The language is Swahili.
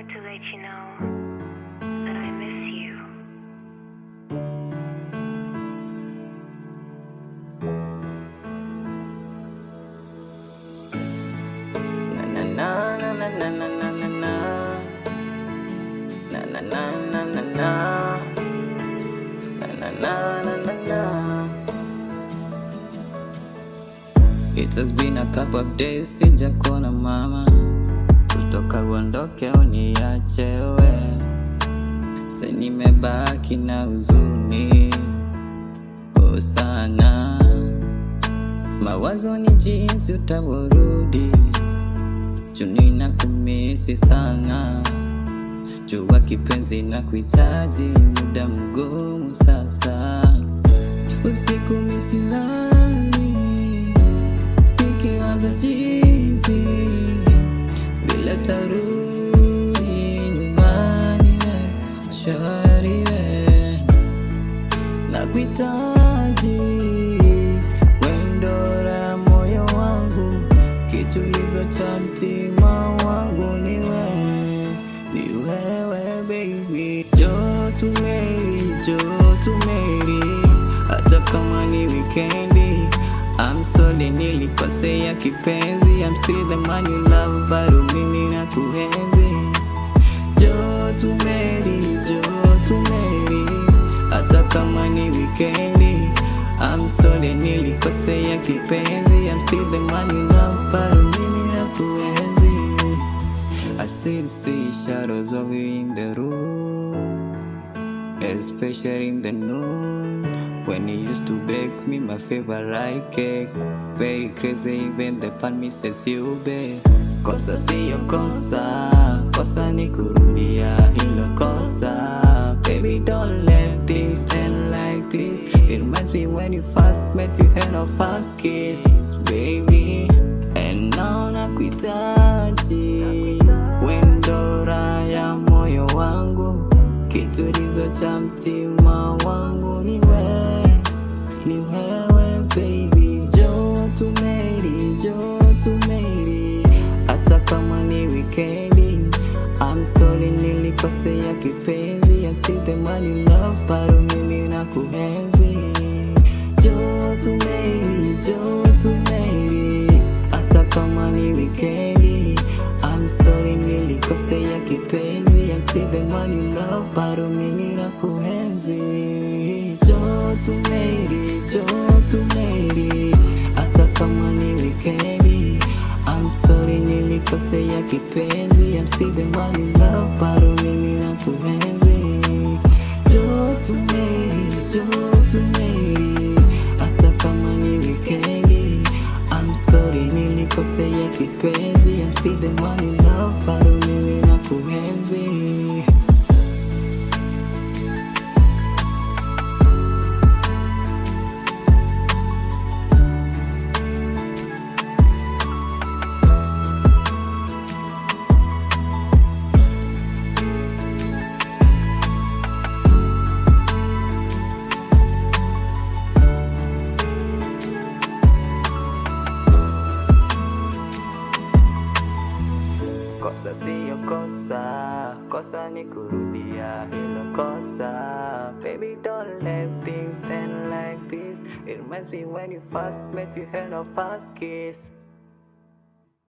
wanted to let you know that I miss you. Na na na na na na na na na na na na na na na na na na. It has been a couple of days sijakuona mama, kutoka uondoke uniache wewe. Sasa nimebaki na huzuni sana, mawazo ni jinsi utavorudi, juni na kumisi sana. Jua kipenzi na kuhitaji, muda mgumu sasa. Usiku misilani, nikiwaza jinsi vile tarudi nyumbani we, shwari we. Na kuhitaji wendora moyo wangu, kitulizo cha mtima wangu ni wewe baby. Joto Mary, hata kama ni weekendi. I'm sorry nilikosea kipenzi, I'm still the man you love, bado mimi nakuenzi. Joto Mary, hata kama ni weekendi. I'm sorry nilikosea kipenzi, I'm still the man you love, bado mimi nakuenzi. I still see shadows of you in the room, especially in the noon, when you used to bake me my favorite cake. Very crazy, even the pan misses you babe. Kosa siyo kosa, kosa ni kurudia hilo kosa. Baby don't let this end like this. It reminds me when you first met, you had our first kiss baby. And now nakuhitaji, wendora ya moyo wangu, kitulizo cha mtima wangu ni wewe baby. Joto Mary, hata kama ni weekendi. I'm sorry nilikosea kipenzi, I'm still the man you love, bado mimi nakuenzi. Joto Mary, hata kama ni weekendi. I'm sorry nilikosea kipenzi, I'm still the man you love, bado mimi nakuenzi. Joto Mary, hata kama ni weekendi. I'm sorry nilikosea kipenzi, I'm still the man you love, bado mimi nakuenzi. Joto Mary, hata kama ni weekendi. I'm sorry nilikosea kipenzi, I'm still the man you love, bado mimi nakuenzi. Kosa siyo kosa, kosa ni kurudia hilo kosa. Baby don't let things end like this. It reminds me when you first met, you had our first kiss.